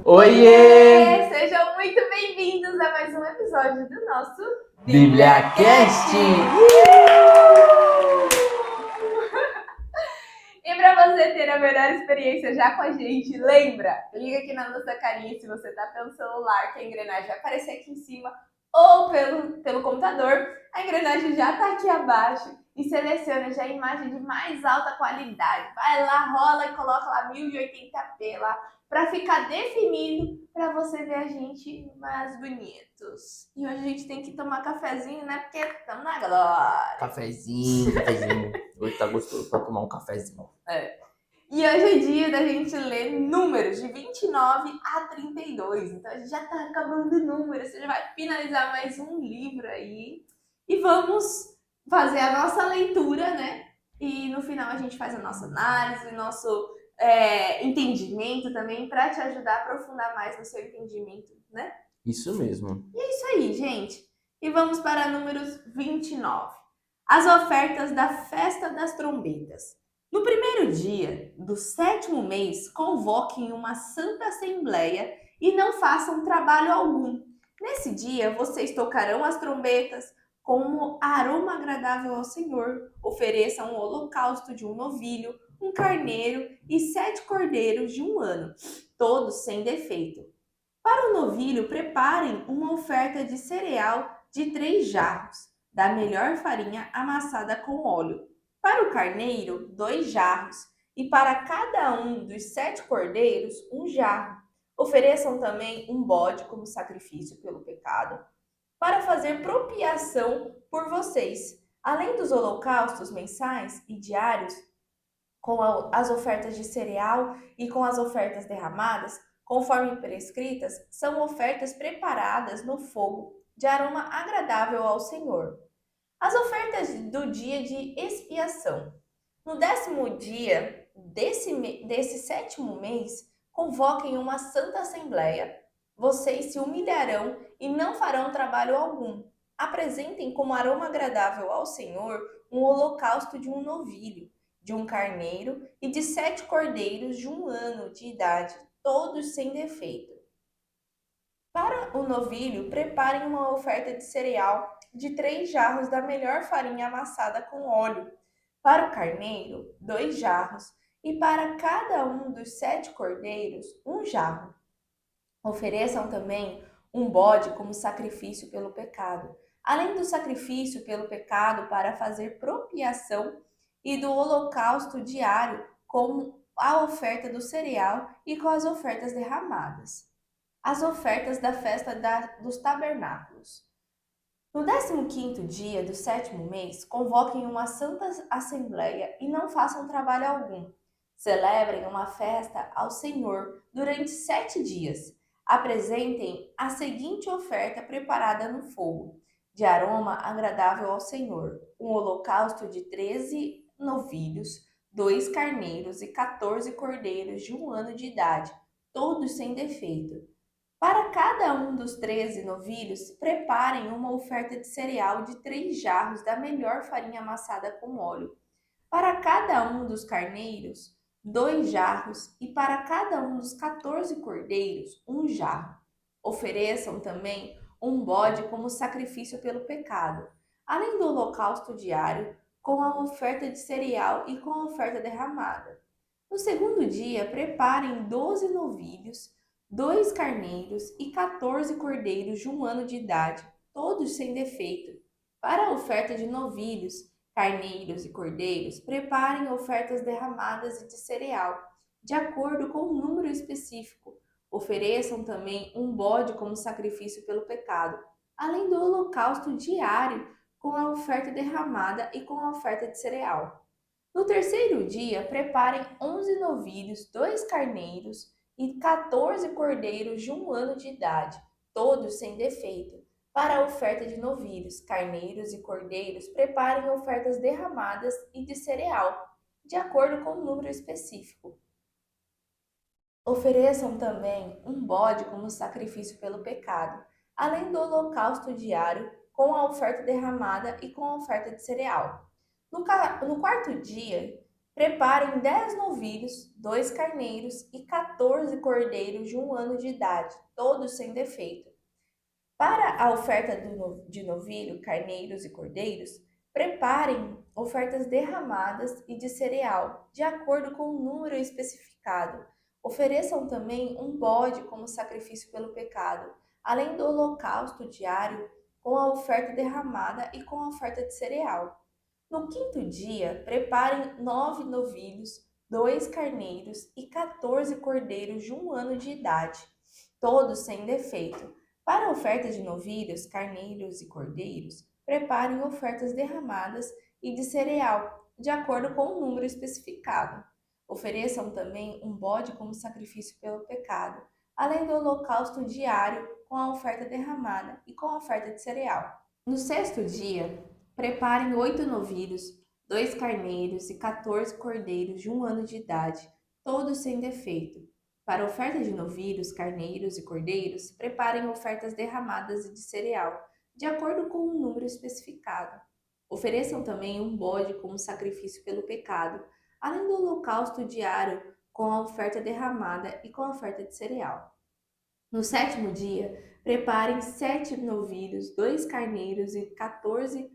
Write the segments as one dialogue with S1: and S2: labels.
S1: Oiê!
S2: Oiê! Sejam muito bem-vindos a mais um episódio do nosso
S1: BíbliaCast!
S2: E para você ter a melhor experiência já com a gente, lembra? Liga aqui na nossa carinha se você tá pelo celular, que a engrenagem vai aparecer aqui em cima, ou pelo computador, a engrenagem já tá aqui abaixo. E seleciona já a imagem de mais alta qualidade. Vai lá, rola e coloca lá 1080p lá, para ficar definido, para você ver a gente mais bonitos. E hoje a gente tem que tomar cafezinho, né? Porque estamos na glória.
S1: Cafezinho. Hoje tá gostoso pra tomar um cafezinho.
S2: E hoje é dia da gente ler números de 29 a 32. Então a gente já tá acabando números. Você já vai finalizar mais um livro aí. E vamos fazer a nossa leitura, né? E no final a gente faz a nossa análise, o nosso entendimento também, para te ajudar a aprofundar mais no seu entendimento, né?
S1: Isso mesmo.
S2: E é isso aí, gente. E vamos para números 29. As ofertas da Festa das Trombetas. No primeiro dia do 7º mês, convoquem uma santa assembleia e não façam trabalho algum. Nesse dia, vocês tocarão as trombetas como aroma agradável ao Senhor. Ofereçam um holocausto de um novilho, um carneiro e 7 cordeiros de um ano, todos sem defeito. Para o novilho, preparem uma oferta de cereal de 3 jarros, da melhor farinha amassada com óleo. Para o carneiro, 2 jarros, e para cada um dos 7 cordeiros, 1 jarro. Ofereçam também um bode como sacrifício pelo pecado, para fazer propiação por vocês. Além dos holocaustos mensais e diários, com as ofertas de cereal e com as ofertas derramadas, conforme prescritas, são ofertas preparadas no fogo de aroma agradável ao Senhor. As ofertas do dia de expiação. No 10º dia desse 7º mês, convoquem uma santa assembleia. Vocês se humilharão e não farão trabalho algum. Apresentem como aroma agradável ao Senhor um holocausto de um novilho, de um carneiro e de 7 cordeiros de um ano de idade, todos sem defeito. Para o novilho, preparem uma oferta de cereal de 3 jarros da melhor farinha amassada com óleo. Para o carneiro, 2 jarros. E para cada um dos 7 cordeiros, 1 jarro. Ofereçam também um bode como sacrifício pelo pecado, além do sacrifício pelo pecado para fazer propiação e do holocausto diário, com a oferta do cereal e com as ofertas derramadas. As ofertas da festa dos tabernáculos. No 15º dia do 7º mês, convoquem uma santa assembleia e não façam trabalho algum. Celebrem uma festa ao Senhor durante 7 dias. Apresentem a seguinte oferta preparada no fogo, de aroma agradável ao Senhor: um holocausto de 13 novilhos, 2 carneiros e 14 cordeiros de um ano de idade, todos sem defeito. Para cada um dos 13 novilhos, preparem uma oferta de cereal de 3 jarros da melhor farinha amassada com óleo. Para cada um dos carneiros, 2 jarros, e para cada um dos 14 cordeiros, 1 jarro. Ofereçam também um bode como sacrifício pelo pecado, além do holocausto diário, com a oferta de cereal e com a oferta derramada. No segundo dia, preparem 12 novilhos, 2 carneiros e 14 cordeiros de um ano de idade, todos sem defeito. Para a oferta de novilhos, carneiros e cordeiros, preparem ofertas derramadas e de cereal, de acordo com um número específico. Ofereçam também um bode como sacrifício pelo pecado, além do holocausto diário com a oferta derramada e com a oferta de cereal. No terceiro dia, preparem 11 novilhos, 2 carneiros e 14 cordeiros de um ano de idade, todos sem defeito. Para a oferta de novilhos, carneiros e cordeiros, preparem ofertas derramadas e de cereal, de acordo com um número específico. Ofereçam também um bode como sacrifício pelo pecado, além do holocausto diário com a oferta derramada e com a oferta de cereal. No quarto dia, Preparem 10 novilhos, 2 carneiros e 14 cordeiros de 1 ano de idade, todos sem defeito. Para a oferta de novilho, carneiros e cordeiros, preparem ofertas derramadas e de cereal, de acordo com o número especificado. Ofereçam também um bode como sacrifício pelo pecado, além do holocausto diário com a oferta derramada e com a oferta de cereal. No quinto dia, preparem 9 novilhos, 2 carneiros e 14 cordeiros de 1 ano de idade, todos sem defeito. Para a oferta de novilhos, carneiros e cordeiros, preparem ofertas derramadas e de cereal, de acordo com o número especificado. Ofereçam também um bode como sacrifício pelo pecado, além do holocausto diário com a oferta derramada e com a oferta de cereal. No sexto dia, preparem 8 novilhos, 2 carneiros e 14 cordeiros de 1 ano de idade, todos sem defeito. Para a oferta de novilhos, carneiros e cordeiros, preparem ofertas derramadas e de cereal, de acordo com o número especificado. Ofereçam também um bode como sacrifício pelo pecado, além do holocausto diário com a oferta derramada e com a oferta de cereal. No sétimo dia, preparem 7 novilhos, 2 carneiros e 14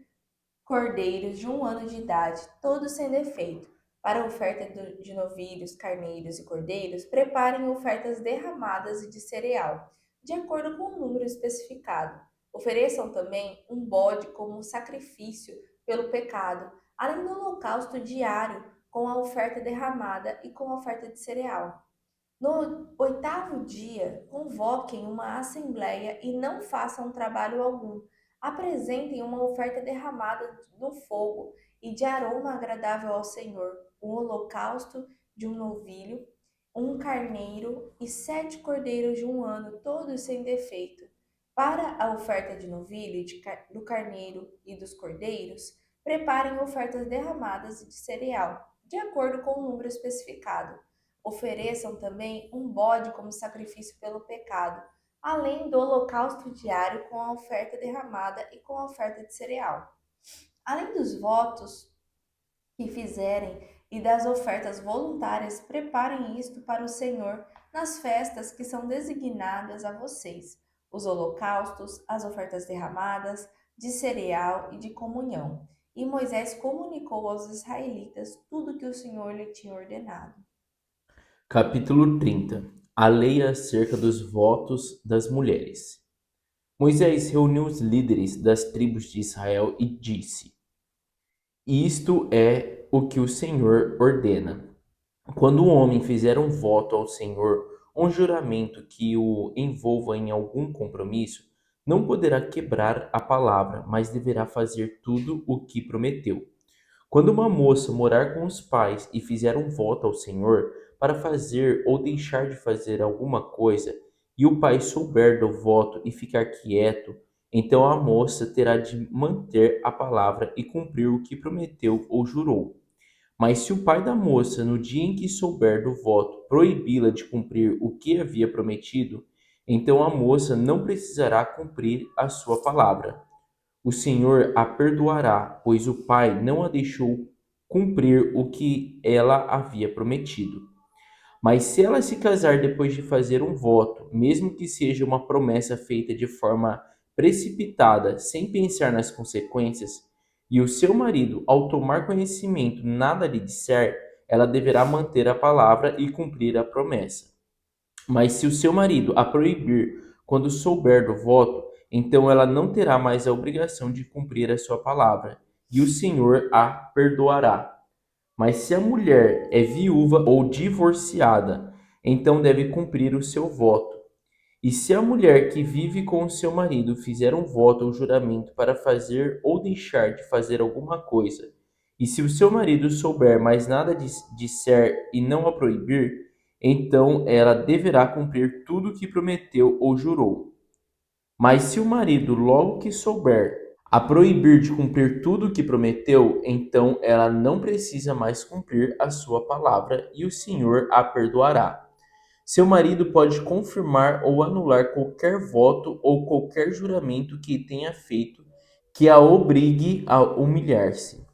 S2: cordeiros de 1 ano de idade, todos sem defeito. Para a oferta de novilhos, carneiros e cordeiros, preparem ofertas derramadas e de cereal, de acordo com o número especificado. Ofereçam também um bode como sacrifício pelo pecado, além do holocausto diário com a oferta derramada e com a oferta de cereal. No oitavo dia, convoquem uma assembleia e não façam trabalho algum. Apresentem uma oferta derramada no fogo e de aroma agradável ao Senhor, um holocausto de um novilho, um carneiro e 7 cordeiros de 1 ano, todos sem defeito. Para a oferta de novilho, do carneiro e dos cordeiros, preparem ofertas derramadas e de cereal, de acordo com o número especificado. Ofereçam também um bode como sacrifício pelo pecado, além do holocausto diário com a oferta derramada e com a oferta de cereal. Além dos votos que fizerem e das ofertas voluntárias, preparem isto para o Senhor nas festas que são designadas a vocês: os holocaustos, as ofertas derramadas, de cereal e de comunhão. E Moisés comunicou aos israelitas tudo que o Senhor lhe tinha ordenado.
S1: Capítulo 30. A lei acerca dos votos das mulheres. Moisés reuniu os líderes das tribos de Israel e disse: Isto é o que o Senhor ordena. Quando um homem fizer um voto ao Senhor, um juramento que o envolva em algum compromisso, não poderá quebrar a palavra, mas deverá fazer tudo o que prometeu. Quando uma moça morar com os pais e fizer um voto ao Senhor para fazer ou deixar de fazer alguma coisa, e o pai souber do voto e ficar quieto, então a moça terá de manter a palavra e cumprir o que prometeu ou jurou. Mas se o pai da moça, no dia em que souber do voto, proibi-la de cumprir o que havia prometido, então a moça não precisará cumprir a sua palavra. O Senhor a perdoará, pois o pai não a deixou cumprir o que ela havia prometido. Mas se ela se casar depois de fazer um voto, mesmo que seja uma promessa feita de forma precipitada, sem pensar nas consequências, e o seu marido, ao tomar conhecimento, nada lhe disser, ela deverá manter a palavra e cumprir a promessa. Mas se o seu marido a proibir quando souber do voto, então ela não terá mais a obrigação de cumprir a sua palavra, e o Senhor a perdoará. Mas se a mulher é viúva ou divorciada, então deve cumprir o seu voto. E se a mulher que vive com o seu marido fizer um voto ou juramento para fazer ou deixar de fazer alguma coisa, e se o seu marido souber, mas nada disser e não a proibir, então ela deverá cumprir tudo o que prometeu ou jurou. Mas se o marido, logo que souber, a proibir de cumprir tudo o que prometeu, então ela não precisa mais cumprir a sua palavra e o Senhor a perdoará. Seu marido pode confirmar ou anular qualquer voto ou qualquer juramento que tenha feito que a obrigue a humilhar-se.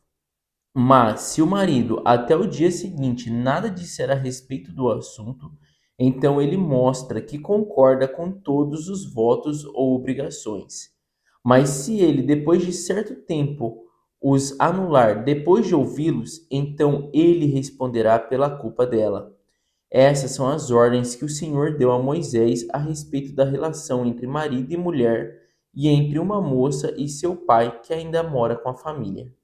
S1: Mas se o marido até o dia seguinte nada disser a respeito do assunto, então ele mostra que concorda com todos os votos ou obrigações. Mas se ele, depois de certo tempo, os anular depois de ouvi-los, então ele responderá pela culpa dela. Essas são as ordens que o Senhor deu a Moisés a respeito da relação entre marido e mulher e entre uma moça e seu pai que ainda mora com a família.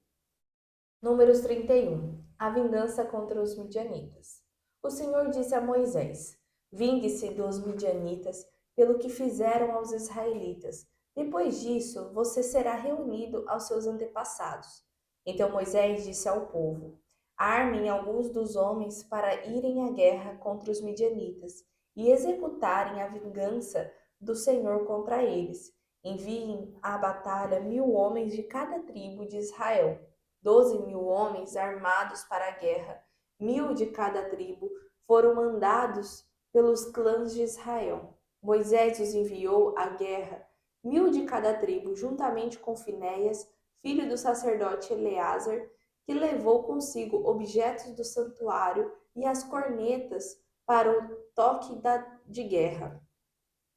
S2: Números 31. A vingança contra os midianitas. O Senhor disse a Moisés: Vingue-se dos midianitas pelo que fizeram aos israelitas. Depois disso, você será reunido aos seus antepassados. Então Moisés disse ao povo: Armem alguns dos homens para irem à guerra contra os midianitas e executarem a vingança do Senhor contra eles. Enviem à batalha 1.000 homens de cada tribo de Israel. 12.000 homens armados para a guerra, 1.000 de cada tribo, foram mandados pelos clãs de Israel. Moisés os enviou à guerra, 1.000 de cada tribo, juntamente com Finéias, filho do sacerdote Eleazar, que levou consigo objetos do santuário e as cornetas para o toque de guerra.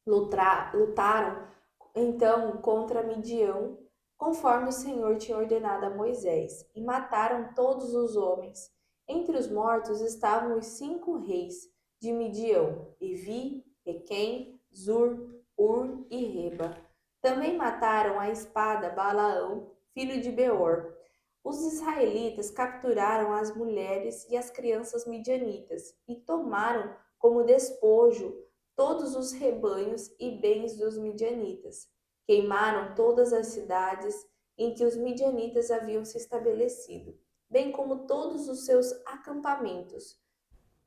S2: Lutaram então contra Midian, conforme o Senhor tinha ordenado a Moisés, e mataram todos os homens. Entre os mortos estavam os 5 reis de Midian: Evi, Requem, Zur, Ur e Reba. Também mataram à espada Balaão, filho de Beor. Os israelitas capturaram as mulheres e as crianças midianitas e tomaram como despojo todos os rebanhos e bens dos midianitas. Queimaram todas as cidades em que os midianitas haviam se estabelecido, bem como todos os seus acampamentos.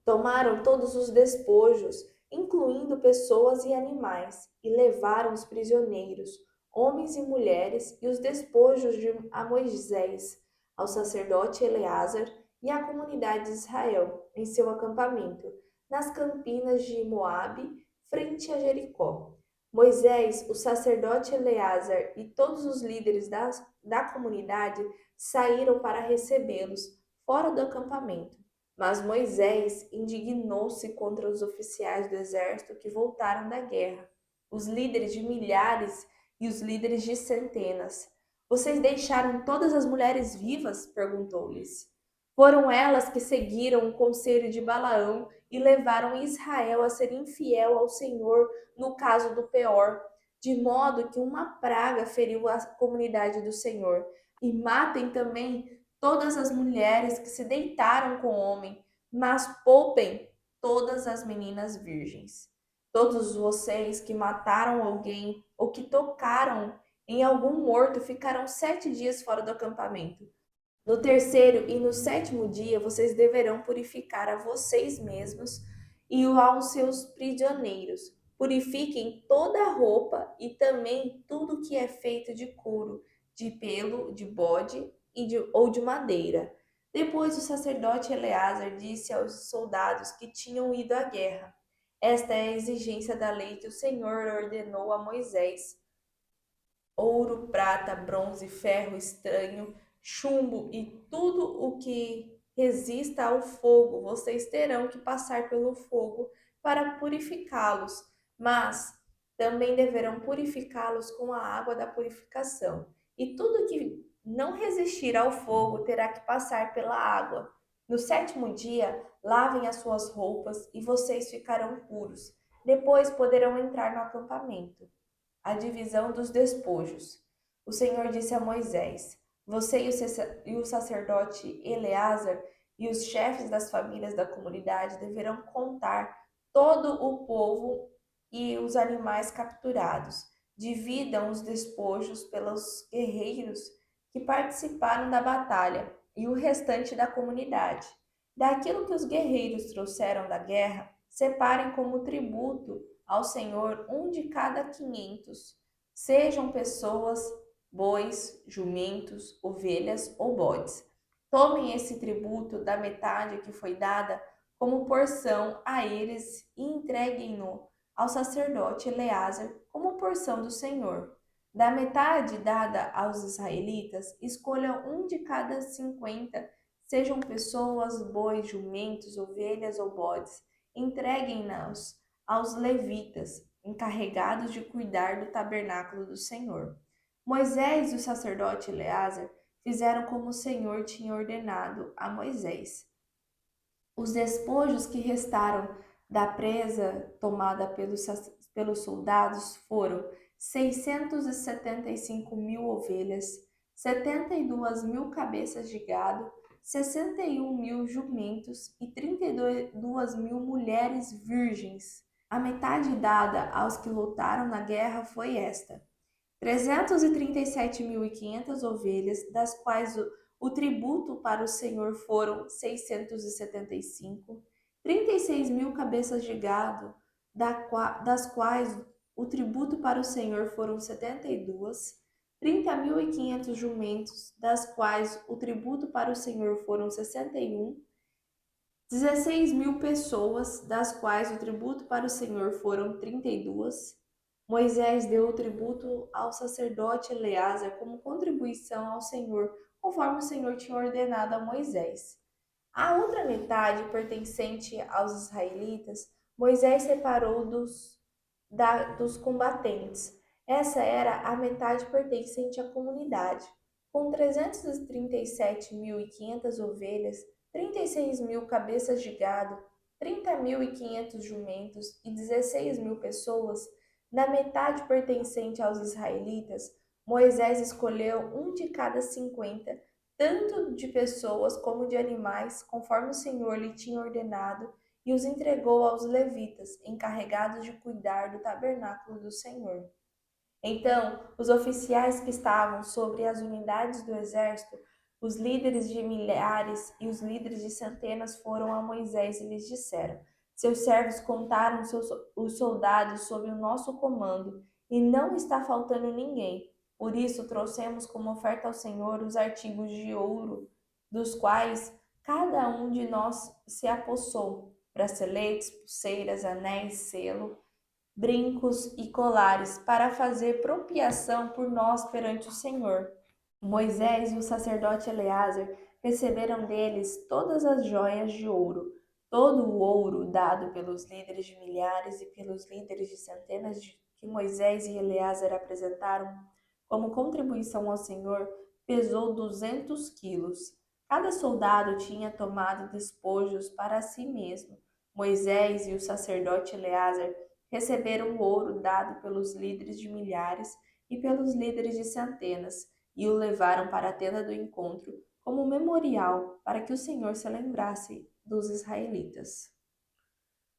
S2: Tomaram todos os despojos, incluindo pessoas e animais, e levaram os prisioneiros, homens e mulheres, e os despojos a Moisés, ao sacerdote Eleazar e à comunidade de Israel, em seu acampamento, nas campinas de Moabe, frente a Jericó. Moisés, o sacerdote Eleazar e todos os líderes da comunidade saíram para recebê-los fora do acampamento. Mas Moisés indignou-se contra os oficiais do exército que voltaram da guerra, os líderes de milhares e os líderes de centenas. Vocês deixaram todas as mulheres vivas? Perguntou-lhes. Foram elas que seguiram o conselho de Balaão e levaram Israel a ser infiel ao Senhor no caso do Peor, de modo que uma praga feriu a comunidade do Senhor. E matem também todas as mulheres que se deitaram com o homem, mas poupem todas as meninas virgens. Todos vocês que mataram alguém ou que tocaram em algum morto ficarão 7 dias fora do acampamento. No terceiro e no sétimo dia vocês deverão purificar a vocês mesmos e aos seus prisioneiros. Purifiquem toda a roupa e também tudo que é feito de couro, de pelo, de bode ou de madeira. Depois o sacerdote Eleazar disse aos soldados que tinham ido à guerra: Esta é a exigência da lei que o Senhor ordenou a Moisés: ouro, prata, bronze, ferro estranho, chumbo e tudo o que resista ao fogo, vocês terão que passar pelo fogo para purificá-los, mas também deverão purificá-los com a água da purificação. E tudo que não resistir ao fogo terá que passar pela água. No sétimo dia, lavem as suas roupas e vocês ficarão puros. Depois poderão entrar no acampamento. A divisão dos despojos. O Senhor disse a Moisés: Você e o sacerdote Eleazar e os chefes das famílias da comunidade deverão contar todo o povo e os animais capturados. Dividam os despojos pelos guerreiros que participaram da batalha e o restante da comunidade. Daquilo que os guerreiros trouxeram da guerra, separem como tributo ao Senhor de cada 500, sejam pessoas, bois, jumentos, ovelhas ou bodes. Tomem esse tributo da metade que foi dada como porção a eles e entreguem-no ao sacerdote Eleazar como porção do Senhor. Da metade dada aos israelitas, escolham de cada 50 sejam pessoas, bois, jumentos, ovelhas ou bodes, entreguem-nos aos levitas, encarregados de cuidar do tabernáculo do Senhor. Moisés e o sacerdote Eleazar fizeram como o Senhor tinha ordenado a Moisés. Os despojos que restaram da presa tomada pelos soldados foram 675.000 ovelhas, 72.000 cabeças de gado, 61.000 jumentos e 32.000 mulheres virgens. A metade dada aos que lutaram na guerra foi esta: 337.500 ovelhas, das quais o tributo para o Senhor foram 675, 36.000 cabeças de gado, das quais o tributo para o Senhor foram 72, 30.500 jumentos, das quais o tributo para o Senhor foram 61, 16.000 pessoas, das quais o tributo para o Senhor foram 32. Moisés deu o tributo ao sacerdote Eleazar como contribuição ao Senhor, conforme o Senhor tinha ordenado a Moisés. A outra metade, pertencente aos israelitas, Moisés separou dos combatentes. Essa era a metade pertencente à comunidade. Com 337.500 ovelhas, 36.000 cabeças de gado, 30.500 jumentos e 16.000 pessoas, na metade pertencente aos israelitas, Moisés escolheu um de cada 50, tanto de pessoas como de animais, conforme o Senhor lhe tinha ordenado, e os entregou aos levitas, encarregados de cuidar do tabernáculo do Senhor. Então, os oficiais que estavam sobre as unidades do exército, os líderes de milhares e os líderes de centenas foram a Moisés e lhes disseram: seus servos contaram os soldados sob o nosso comando, e não está faltando ninguém. Por isso trouxemos como oferta ao Senhor os artigos de ouro, dos quais cada um de nós se apossou: braceletes, pulseiras, anéis, selo, brincos e colares, para fazer propiação por nós perante o Senhor. Moisés e o sacerdote Eleazar receberam deles todas as joias de ouro, todo o ouro dado pelos líderes de milhares e pelos líderes de centenas que Moisés e Eleazar apresentaram como contribuição ao Senhor, pesou 200 quilos. Cada soldado tinha tomado despojos para si mesmo. Moisés e o sacerdote Eleazar receberam o ouro dado pelos líderes de milhares e pelos líderes de centenas, e o levaram para a tenda do encontro como memorial, para que o Senhor se lembrasse dos israelitas.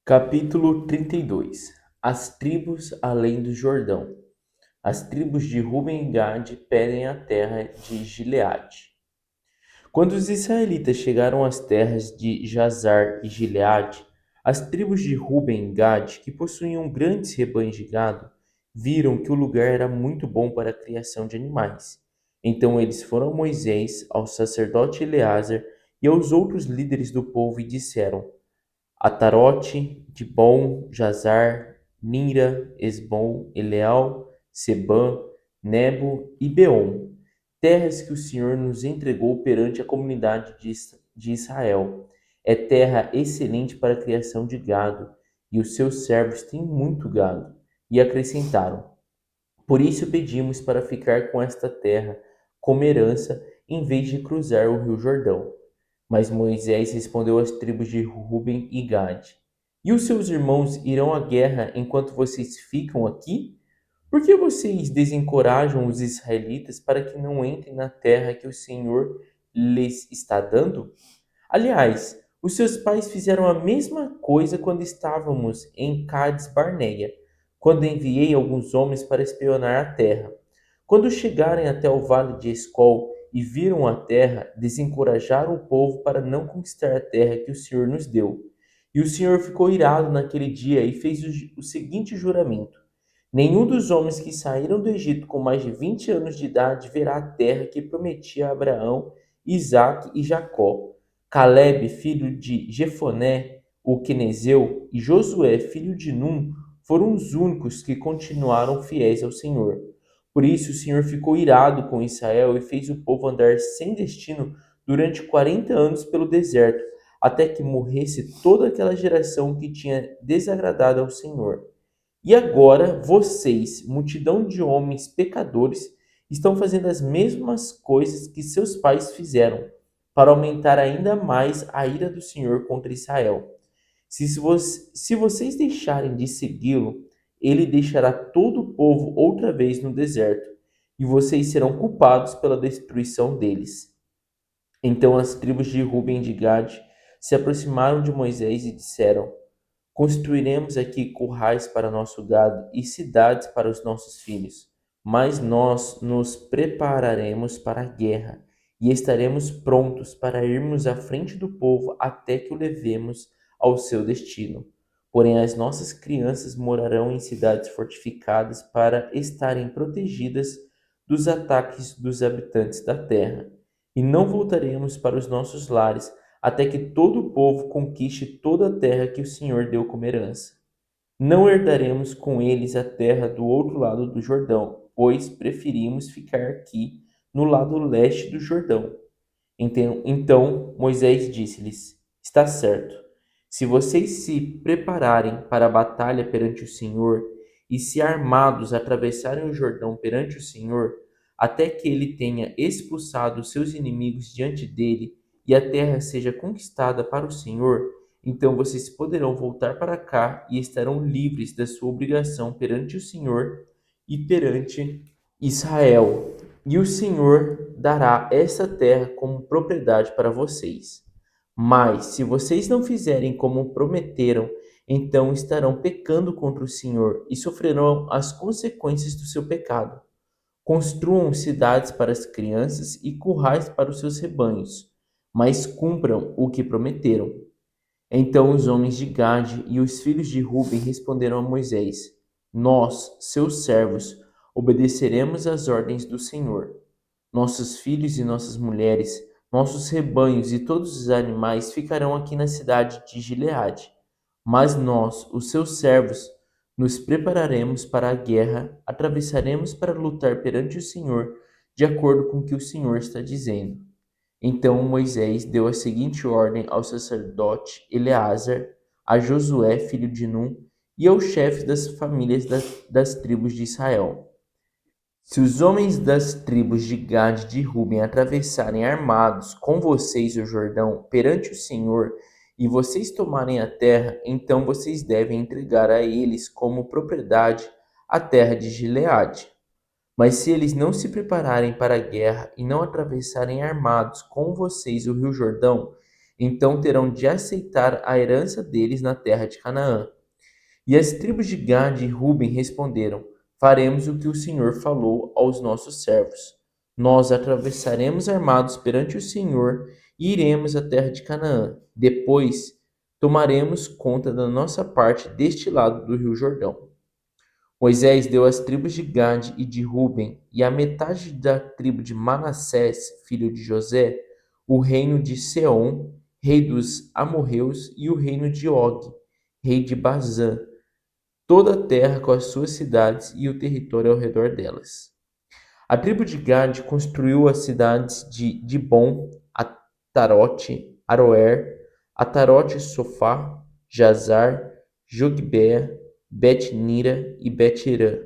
S1: Capítulo 32. As tribos além do Jordão. As tribos de Ruben e Gade pedem a terra de Gileade. Quando os israelitas chegaram às terras de Jazar e Gileade, as tribos de Ruben e Gade, que possuíam grandes rebanhos de gado, viram que o lugar era muito bom para a criação de animais. Então eles foram a Moisés, ao sacerdote Eleazar e aos outros líderes do povo e disseram: Atarote, Dibon, Jazar, Mira, Esbom, Eleal, Sebã, Nebo e Beom, terras que o Senhor nos entregou perante a comunidade de Israel. É terra excelente para a criação de gado, e os seus servos têm muito gado. E acrescentaram: por isso pedimos para ficar com esta terra como herança, em vez de cruzar o rio Jordão. Mas Moisés respondeu às tribos de Ruben e Gade: e os seus irmãos irão à guerra enquanto vocês ficam aqui? Por que vocês desencorajam os israelitas para que não entrem na terra que o Senhor lhes está dando? Aliás, os seus pais fizeram a mesma coisa quando estávamos em Cades Barneia, quando enviei alguns homens para espionar a terra. Quando chegarem até o vale de Escol e viram a terra, desencorajaram o povo para não conquistar a terra que o Senhor nos deu. E o Senhor ficou irado naquele dia e fez o seguinte juramento: nenhum dos homens que saíram do Egito com mais de 20 anos de idade verá a terra que prometia a Abraão, Isaque e Jacó. Calebe, filho de Jefoné, o quenezeu, e Josué, filho de Num, foram os únicos que continuaram fiéis ao Senhor. Por isso o Senhor ficou irado com Israel e fez o povo andar sem destino durante 40 anos pelo deserto, até que morresse toda aquela geração que tinha desagradado ao Senhor. E agora vocês, multidão de homens pecadores, estão fazendo as mesmas coisas que seus pais fizeram, para aumentar ainda mais a ira do Senhor contra Israel. Se vocês deixarem de segui-lo, ele deixará todo o povo outra vez no deserto, e vocês serão culpados pela destruição deles. Então as tribos de Ruben e de Gade se aproximaram de Moisés e disseram: Construiremos aqui currais para nosso gado e cidades para os nossos filhos. Mas nós nos prepararemos para a guerra e estaremos prontos para irmos à frente do povo até que o levemos ao seu destino. Porém, as nossas crianças morarão em cidades fortificadas para estarem protegidas dos ataques dos habitantes da terra. E não voltaremos para os nossos lares até que todo o povo conquiste toda a terra que o Senhor deu como herança. Não herdaremos com eles a terra do outro lado do Jordão, pois preferimos ficar aqui no lado leste do Jordão. Então Moisés disse-lhes: Está certo. Se vocês se prepararem para a batalha perante o Senhor e se armados atravessarem o Jordão perante o Senhor, até que ele tenha expulsado os seus inimigos diante dele e a terra seja conquistada para o Senhor, então vocês poderão voltar para cá e estarão livres da sua obrigação perante o Senhor e perante Israel. E o Senhor dará essa terra como propriedade para vocês. Mas, se vocês não fizerem como prometeram, então estarão pecando contra o Senhor e sofrerão as consequências do seu pecado. Construam cidades para as crianças e currais para os seus rebanhos, mas cumpram o que prometeram. Então os homens de Gade e os filhos de Ruben responderam a Moisés: Nós, seus servos, obedeceremos às ordens do Senhor. Nossos filhos e nossas mulheres, nossos rebanhos e todos os animais ficarão aqui na cidade de Gileade. Mas nós, os seus servos, nos prepararemos para a guerra, atravessaremos para lutar perante o Senhor, de acordo com o que o Senhor está dizendo. Então Moisés deu a seguinte ordem ao sacerdote Eleazar, a Josué, filho de Num, e aos chefes das famílias das tribos de Israel. Se os homens das tribos de Gade e de Ruben atravessarem armados com vocês o Jordão perante o Senhor, e vocês tomarem a terra, então vocês devem entregar a eles como propriedade a terra de Gileade. Mas se eles não se prepararem para a guerra e não atravessarem armados com vocês o rio Jordão, então terão de aceitar a herança deles na terra de Canaã. E as tribos de Gade e Ruben responderam: Faremos o que o Senhor falou aos nossos servos. Nós atravessaremos armados perante o Senhor e iremos à terra de Canaã. Depois tomaremos conta da nossa parte deste lado do rio Jordão. Moisés deu às tribos de Gade e de Ruben e à metade da tribo de Manassés, filho de José, o reino de Seom, rei dos amorreus, e o reino de Og, rei de Bazã, toda a terra com as suas cidades e o território ao redor delas. A tribo de Gade construiu as cidades de Dibon, Atarote, Aroer, Atarote Sofá, Jazar, Jogbea, Bet-Nira e Bet-Irã.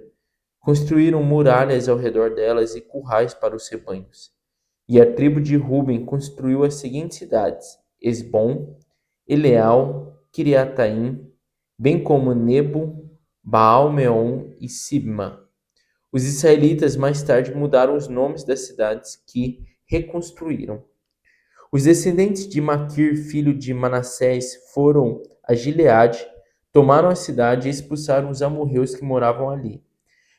S1: Construíram muralhas ao redor delas e currais para os rebanhos. E a tribo de Ruben construiu as seguintes cidades: Esbom, Eleal, Kiriataim, bem como Nebo, Baal-Meon e Sibma. Os israelitas mais tarde mudaram os nomes das cidades que reconstruíram. Os descendentes de Maquir, filho de Manassés, foram a Gileade, tomaram a cidade e expulsaram os amorreus que moravam ali.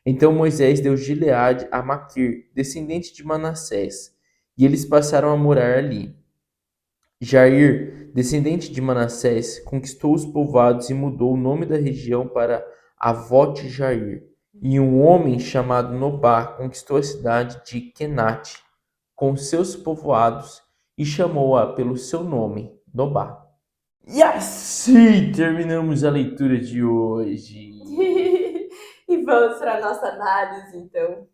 S1: Então Moisés deu Gileade a Maquir, descendente de Manassés, e eles passaram a morar ali. Jair, descendente de Manassés, conquistou os povoados e mudou o nome da região para Avote Jair. E um homem chamado Nobá conquistou a cidade de Kenate, com seus povoados, e chamou-a pelo seu nome, Nobá. E assim terminamos a leitura de hoje.
S2: E vamos para a nossa análise, então.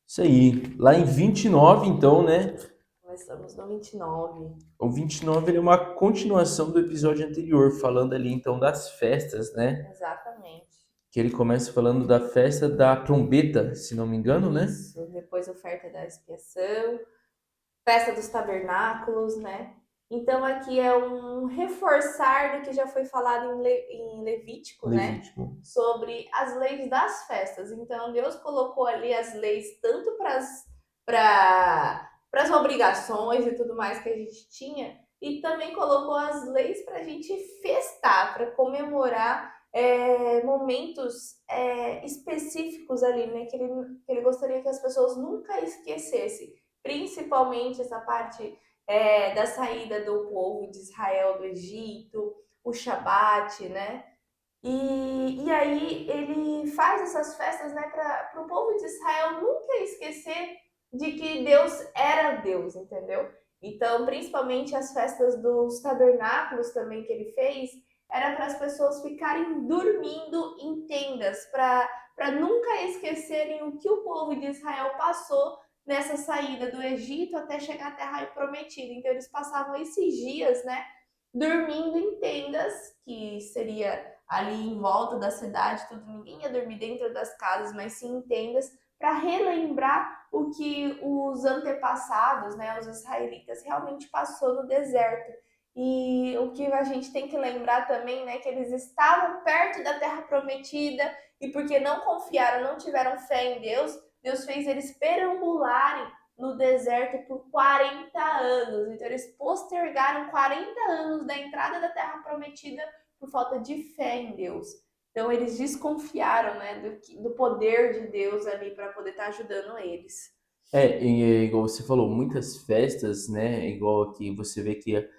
S1: Isso aí. Lá em 29, então, né?
S2: Começamos no 29.
S1: O 29 ele é uma continuação do episódio anterior, falando ali então das festas, né?
S2: Exatamente.
S1: Que ele começa falando da festa da trombeta, se não me engano, né?
S2: Isso. Depois oferta da expiação, festa dos tabernáculos, né? Então aqui é um reforçar do que já foi falado em Levítico, né?
S1: Levítico.
S2: Sobre as leis das festas. Então Deus colocou ali as leis tanto para as obrigações e tudo mais que a gente tinha, e também colocou as leis para a gente festar, para comemorar momentos específicos ali, né? Que ele gostaria que as pessoas nunca esquecessem, principalmente essa parte da saída do povo de Israel do Egito, o Shabat, né? E aí ele faz essas festas, né, para o povo de Israel nunca esquecer de que Deus era Deus, entendeu? Então, principalmente as festas dos tabernáculos também que ele fez, era para as pessoas ficarem dormindo em tendas, para nunca esquecerem o que o povo de Israel passou nessa saída do Egito até chegar à terra prometida. Então, eles passavam esses dias, né, dormindo em tendas, que seria ali em volta da cidade, tudo, ninguém ia dormir dentro das casas, mas sim em tendas, para relembrar o que os antepassados, né, os israelitas, realmente passou no deserto. E o que a gente tem que lembrar também, né, que eles estavam perto da terra prometida e porque não confiaram, não tiveram fé em Deus, Deus fez eles perambularem no deserto por 40 anos. Então eles postergaram 40 anos da entrada da terra prometida por falta de fé em Deus. Então eles desconfiaram, né, do poder de Deus ali para poder estar ajudando eles.
S1: Igual você falou, muitas festas, né? Igual aqui você vê que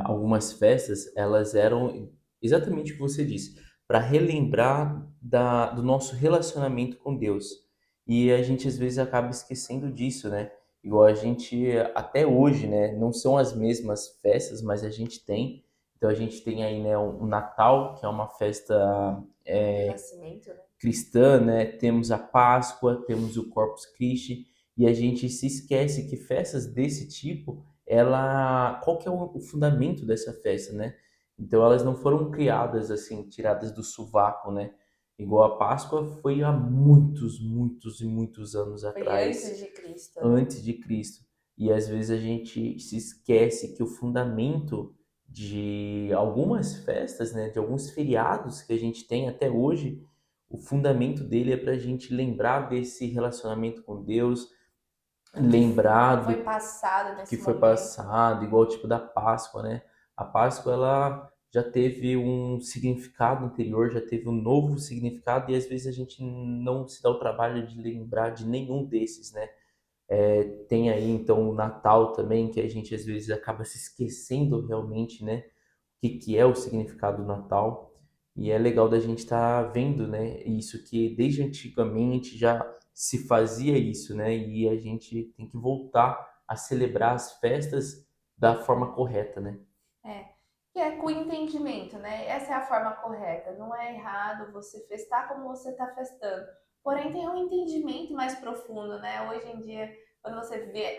S1: algumas festas, elas eram exatamente o que você disse, para relembrar do nosso relacionamento com Deus. E a gente às vezes acaba esquecendo disso, né? Igual a gente até hoje, né? Não são as mesmas festas, mas a gente tem. Então a gente tem aí, né, o Natal, que é uma festa
S2: De nascimento, né?
S1: cristã, né? Temos a Páscoa, temos o Corpus Christi, e a gente se esquece que festas desse tipo, qual que é o fundamento dessa festa, né? Então elas não foram criadas assim, tiradas do sovaco, né? Igual a Páscoa foi há muitos, muitos e muitos anos
S2: Foi
S1: atrás,
S2: antes de Cristo, né?
S1: antes de Cristo. E às vezes a gente se esquece que o fundamento de algumas festas, né, de alguns feriados que a gente tem até hoje, o fundamento dele é para a gente lembrar desse relacionamento com Deus,
S2: O que
S1: lembrar
S2: foi
S1: do
S2: passado
S1: que
S2: nesse
S1: foi
S2: momento.
S1: passado, igual o tipo da Páscoa, né? A Páscoa ela já teve um significado anterior, já teve um novo significado e às vezes a gente não se dá o trabalho de lembrar de nenhum desses, né? Tem aí então o Natal também, que a gente às vezes acaba se esquecendo realmente, né? Que é o significado do Natal. E é legal da gente estar vendo, né? Isso que desde antigamente já se fazia isso, né? E a gente tem que voltar a celebrar as festas da forma correta, né?
S2: É, que é com entendimento, né? Essa é a forma correta. Não é errado você festar como você está festando. Porém, tem um entendimento mais profundo, né? Hoje em dia, quando você vê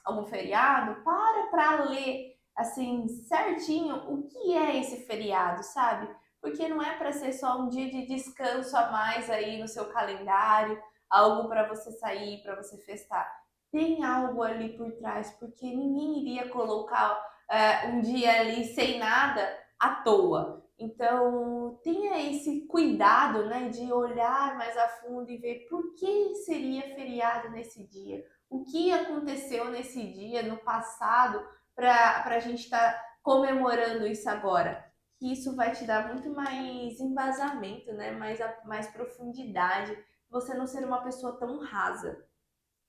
S2: algum feriado, para ler assim certinho o que é esse feriado, sabe? Porque não é para ser só um dia de descanso a mais aí no seu calendário, algo para você sair, para você festar, tem algo ali por trás, porque ninguém iria colocar um dia ali sem nada à toa. Então, tenha esse cuidado, né, de olhar mais a fundo e ver por que seria feriado nesse dia, o que aconteceu nesse dia, no passado, para a gente estar comemorando isso agora. Que isso vai te dar muito mais embasamento, né, mais profundidade, você não ser uma pessoa tão rasa.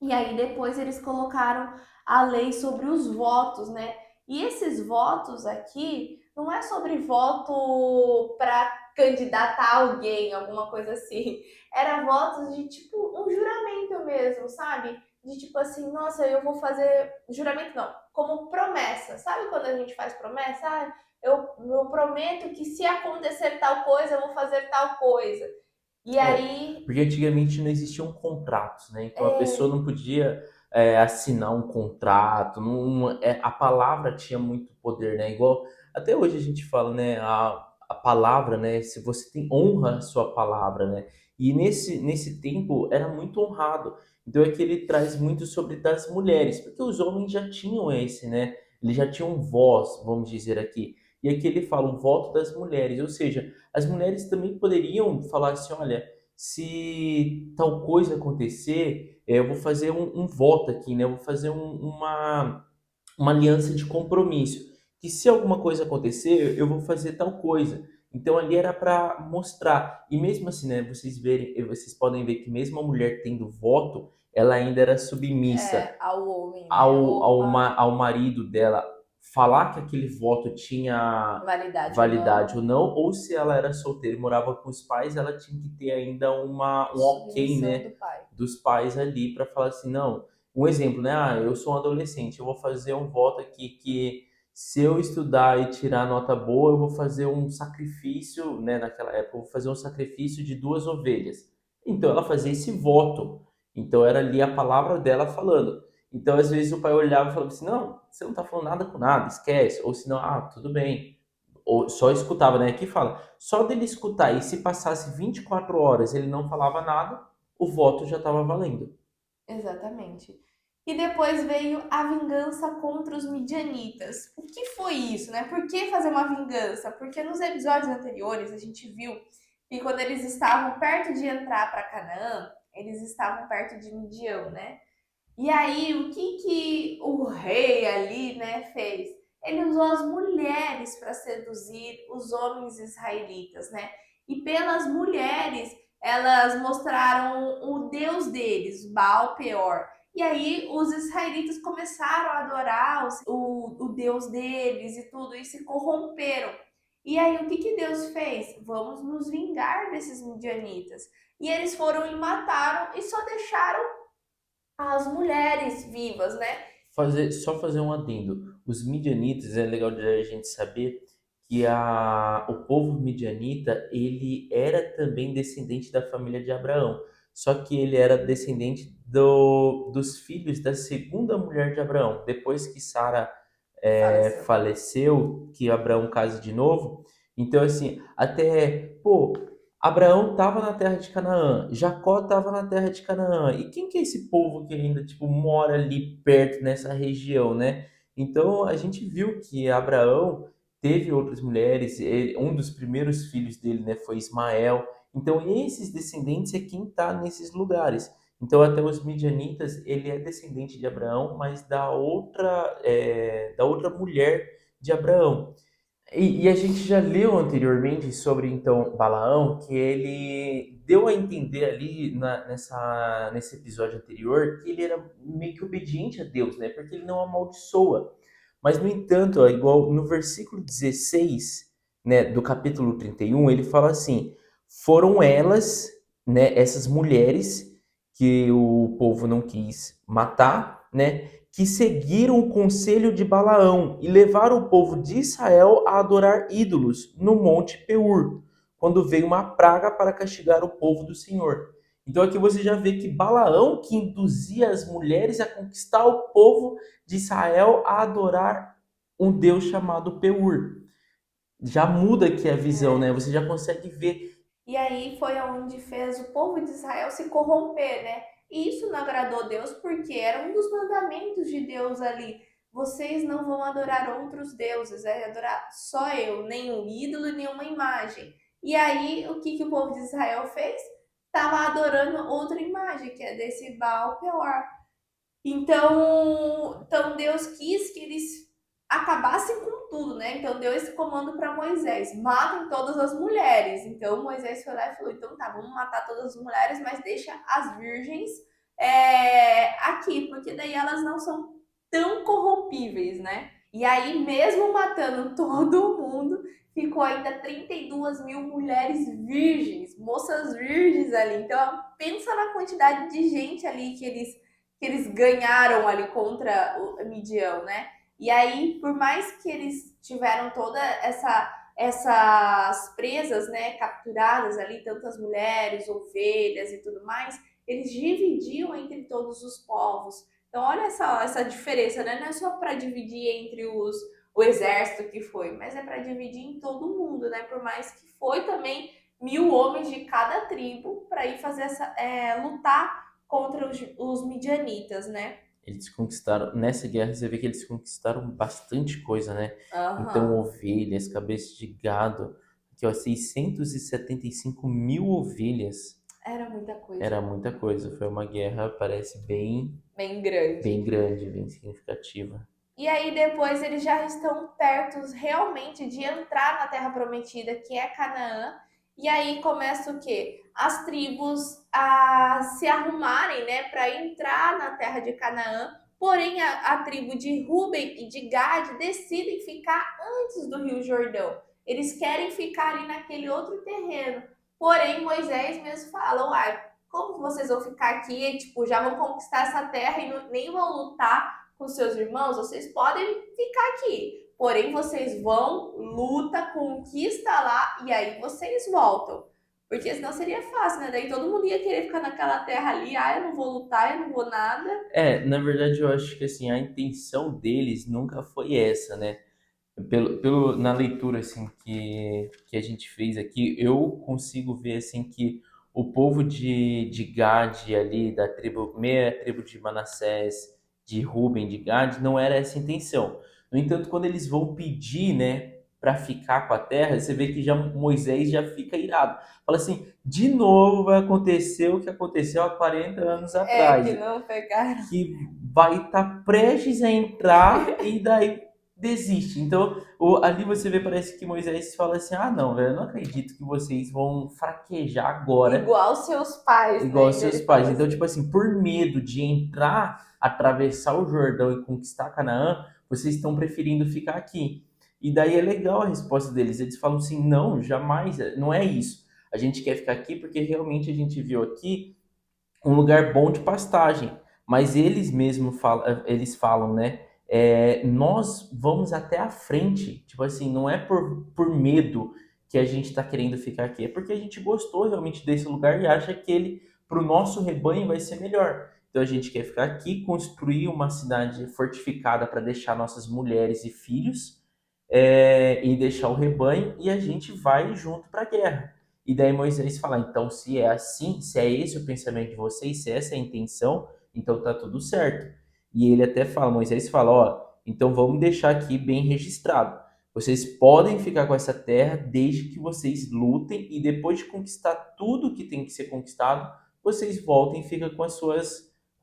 S2: E aí depois eles colocaram a lei sobre os votos, né? E esses votos aqui não é sobre voto para candidatar alguém, alguma coisa assim. Era votos de tipo um juramento mesmo, sabe? De tipo assim, nossa, eu vou fazer juramento não, como promessa. Sabe quando a gente faz promessa? Eu prometo que se acontecer tal coisa, eu vou fazer tal coisa. E aí,
S1: Porque antigamente não existiam contratos, né? Então a pessoa
S2: é,
S1: não podia assinar um contrato, a palavra tinha muito poder, né? Igual até hoje a gente fala, né? A palavra, né? Se você tem honra a sua palavra, né? E nesse tempo era muito honrado. Então é que ele traz muito sobre das mulheres, porque os homens já tinham esse, né? Eles já tinham voz, vamos dizer aqui. E aqui ele fala o voto das mulheres, ou seja, as mulheres também poderiam falar assim, olha, se tal coisa acontecer, eu vou fazer um voto aqui, né? Eu vou fazer uma aliança de compromisso. Que se alguma coisa acontecer, eu vou fazer tal coisa. Então ali era para mostrar. E mesmo assim, né? Vocês podem ver que mesmo a mulher tendo voto, ela ainda era submissa
S2: ao homem, né? Opa,
S1: ao marido dela falar que aquele voto tinha
S2: validade ou
S1: validade
S2: não,
S1: ou não, ou se ela era solteira e morava com os pais, ela tinha que ter ainda um ok,
S2: submissão
S1: né,
S2: do pai.
S1: dos pais ali para falar assim, não, um exemplo, né, eu sou um adolescente, eu vou fazer um voto aqui que se eu estudar e tirar nota boa, eu vou fazer um sacrifício, né, naquela época, eu vou fazer um sacrifício de 2 ovelhas. Então ela fazia esse voto. Então era ali a palavra dela falando. Então, às vezes, o pai olhava e falava assim: não, você não tá falando nada com nada, esquece. Ou senão, tudo bem. Ou só escutava, né? Aqui fala: só dele escutar e se passasse 24 horas ele não falava nada, o voto já estava valendo.
S2: Exatamente. E depois veio a vingança contra os midianitas. O que foi isso, né? Por que fazer uma vingança? Porque nos episódios anteriores a gente viu que quando eles estavam perto de entrar para Canaã, eles estavam perto de Midian, né? E aí, o que que o rei ali, né, fez? Ele usou as mulheres para seduzir os homens israelitas, né? E pelas mulheres, elas mostraram o deus deles, Baal Peor. E aí, os israelitas começaram a adorar o deus deles e tudo, e se corromperam. E aí, o que que Deus fez? Vamos nos vingar desses midianitas. E eles foram e mataram e só deixaram as mulheres vivas, né?
S1: Só fazer um adendo. Os midianitas, é legal de a gente saber que o povo midianita, ele era também descendente da família de Abraão. Só que ele era descendente dos filhos da segunda mulher de Abraão. Depois que Sara
S2: Faleceu.
S1: faleceu, que Abraão casa de novo. Então, assim, até, pô, Abraão estava na terra de Canaã, Jacó estava na terra de Canaã. E quem que é esse povo que ainda, tipo, mora ali perto nessa região, né? Então, a gente viu que Abraão teve outras mulheres, um dos primeiros filhos dele, né, foi Ismael. Então, esses descendentes é quem está nesses lugares. Então, até os midianitas, ele é descendente de Abraão, mas da outra mulher de Abraão. E a gente já leu anteriormente sobre então Balaão que ele deu a entender ali nesse episódio anterior que ele era meio que obediente a Deus, né? Porque ele não amaldiçoa. Mas, no entanto, ó, igual no versículo 16, né, do capítulo 31, ele fala assim: foram elas, né, essas mulheres que o povo não quis matar, né, que seguiram o conselho de Balaão e levaram o povo de Israel a adorar ídolos no Monte Peor, quando veio uma praga para castigar o povo do Senhor. Então aqui você já vê que Balaão que induzia as mulheres a conquistar o povo de Israel a adorar um Deus chamado Peor. Já muda aqui a visão, né?
S2: É.
S1: Você já consegue ver.
S2: E aí foi onde fez o povo de Israel se corromper, né? E isso não agradou Deus porque era um dos mandamentos de Deus ali. Vocês não vão adorar outros deuses, é adorar só eu, nenhum ídolo e nenhuma imagem. E aí, o que, que o povo de Israel fez? Estava adorando outra imagem, que é desse Baal Peor. Então Deus quis que eles acabassem com tudo, né? Então deu esse comando para Moisés: matem todas as mulheres. Então Moisés foi lá e falou: então tá, vamos matar todas as mulheres, mas deixa as virgens aqui, porque daí elas não são tão corrompíveis, né? E aí, mesmo matando todo mundo, ficou ainda 32 mil mulheres virgens, moças virgens ali. Então, pensa na quantidade de gente ali que eles ganharam ali contra o Midian, né? E aí, por mais que eles tiveram toda essas presas, né, capturadas ali, tantas mulheres, ovelhas e tudo mais, eles dividiam entre todos os povos. Então, olha essa diferença, né? Não é só para dividir entre o exército que foi, mas é para dividir em todo mundo, né? Por mais que foi também 1.000 homens de cada tribo para ir fazer lutar contra os midianitas, né?
S1: Eles conquistaram, nessa guerra você vê que eles conquistaram bastante coisa, né? Então,
S2: Aham.
S1: ovelhas, cabeças de gado, aqui ó, 675 mil ovelhas,
S2: Era muita
S1: era
S2: coisa.
S1: muita coisa. Foi uma guerra, parece
S2: Bem grande.
S1: bem grande, bem significativa.
S2: E aí depois eles já estão perto realmente de entrar na Terra Prometida, que é Canaã. E aí começa o quê? As tribos a se arrumarem, né, para entrar na Terra de Canaã. Porém, a tribo de Ruben e de Gad decidem ficar antes do Rio Jordão. Eles querem ficar ali naquele outro terreno. Porém, Moisés mesmo fala: uai, como que vocês vão ficar aqui? Tipo, já vão conquistar essa terra e nem vão lutar com seus irmãos, vocês podem ficar aqui. Porém, vocês vão, luta, conquista lá e aí vocês voltam. Porque senão seria fácil, né? Daí todo mundo ia querer ficar naquela terra ali. Ah, eu não vou lutar, eu não vou nada.
S1: Na verdade, eu acho que assim, a intenção deles nunca foi essa, né? Na leitura assim que a gente fez aqui, eu consigo ver assim que o povo de Gad ali, da tribo, meia tribo de Manassés, de Ruben, de Gad, não era essa a intenção. No entanto, quando eles vão pedir, né, para ficar com a terra, você vê que já Moisés já fica irado. Fala assim, de novo vai acontecer o que aconteceu há 40 anos
S2: É, que
S1: atrás,
S2: não pegaram.
S1: que vai estar prestes a entrar e daí desiste. Então, ali você vê, parece que Moisés fala assim: ah, não, velho, eu não acredito que vocês vão fraquejar agora,
S2: Igual seus pais, né?
S1: igual
S2: Ainda
S1: seus
S2: ele
S1: pais.
S2: fala
S1: Então,
S2: assim.
S1: tipo assim, por medo de entrar, atravessar o Jordão e conquistar Canaã, vocês estão preferindo ficar aqui. E daí é legal a resposta deles. Eles falam assim: não, jamais, não é isso. A gente quer ficar aqui porque realmente a gente viu aqui um lugar bom de pastagem. Mas eles mesmos falam, eles falam, né? Nós vamos até a frente. Tipo assim, não é por medo que a gente está querendo ficar aqui, é porque a gente gostou realmente desse lugar e acha que ele, para o nosso rebanho, vai ser melhor. Então a gente quer ficar aqui, construir uma cidade fortificada para deixar nossas mulheres e filhos, e deixar o rebanho, e a gente vai junto para a guerra. E daí Moisés fala: então, se é assim, se é esse o pensamento de vocês, se essa é a intenção, então tá tudo certo. E ele até fala, Moisés fala: ó, então vamos deixar aqui bem registrado. Vocês podem ficar com essa terra desde que vocês lutem e depois de conquistar tudo que tem que ser conquistado, vocês voltem e ficam com a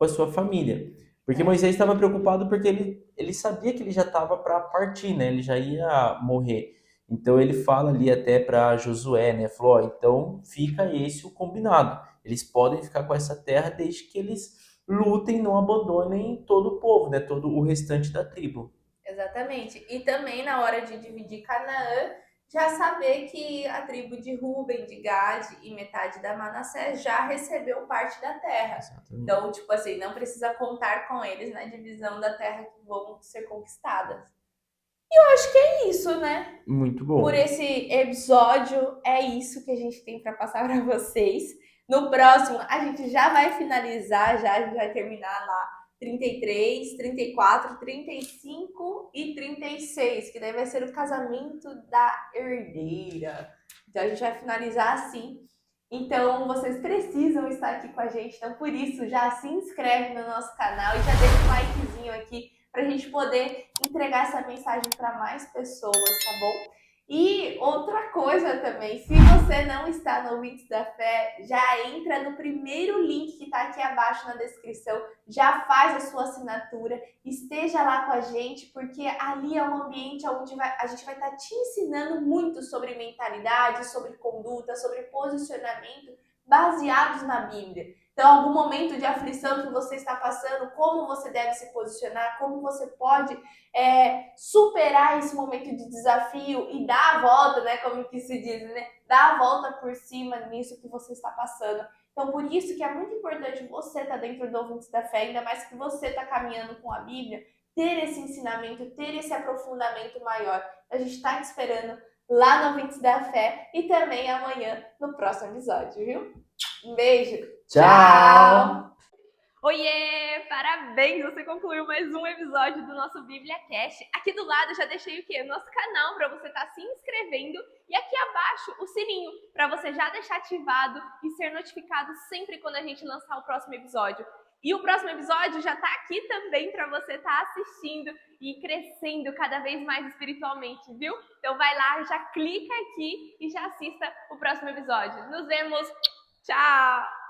S1: sua família. Porque
S2: É.
S1: Moisés estava preocupado porque ele sabia que ele já estava para partir, né? Ele já ia morrer. Então ele fala ali até para Josué, né? Falou: ó, então fica esse o combinado. Eles podem ficar com essa terra desde que eles lutem, não abandonem todo o povo, né? Todo o restante da tribo.
S2: Exatamente. E também na hora de dividir Canaã, já saber que a tribo de Ruben, de Gad e metade da Manassés já recebeu parte da terra.
S1: Exatamente.
S2: Então, tipo assim, não precisa contar com eles na divisão da terra que vão ser conquistadas. Acho que é isso, né?
S1: Muito
S2: Por
S1: bom.
S2: esse episódio, é isso que a gente tem para passar para vocês. No próximo, a gente já vai finalizar, a gente vai terminar lá 33, 34, 35 e 36, que daí vai ser o casamento da herdeira. Então a gente vai finalizar assim. Então vocês precisam estar aqui com a gente. Então por isso já se inscreve no nosso canal e já deixa um likezinho aqui para a gente poder entregar essa mensagem para mais pessoas, tá bom? E outra coisa também, se você não está no Ouvintes da Fé, já entra no primeiro link que está aqui abaixo na descrição, já faz a sua assinatura, esteja lá com a gente, porque ali é um ambiente onde a gente vai estar te ensinando muito sobre mentalidade, sobre conduta, sobre posicionamento baseados na Bíblia. Então, algum momento de aflição que você está passando, como você deve se posicionar, como você pode superar esse momento de desafio e dar a volta, né? Como que se diz, né? Dar a volta por cima nisso que você está passando. Então, por isso que é muito importante você estar dentro do Ouvintes da Fé, ainda mais que você está caminhando com a Bíblia, ter esse ensinamento, ter esse aprofundamento maior. A gente está te esperando lá no Ouvintes da Fé e também amanhã no próximo episódio, viu? Um beijo!
S1: Tchau!
S3: Oiê! Parabéns! Você concluiu mais um episódio do nosso Bíblia Cast. Aqui do lado eu já deixei o quê? O nosso canal para você estar se inscrevendo e aqui abaixo o sininho para você já deixar ativado e ser notificado sempre quando a gente lançar o próximo episódio. E o próximo episódio já está aqui também para você estar assistindo e crescendo cada vez mais espiritualmente, viu? Então vai lá, já clica aqui e já assista o próximo episódio. Nos vemos! Tchau!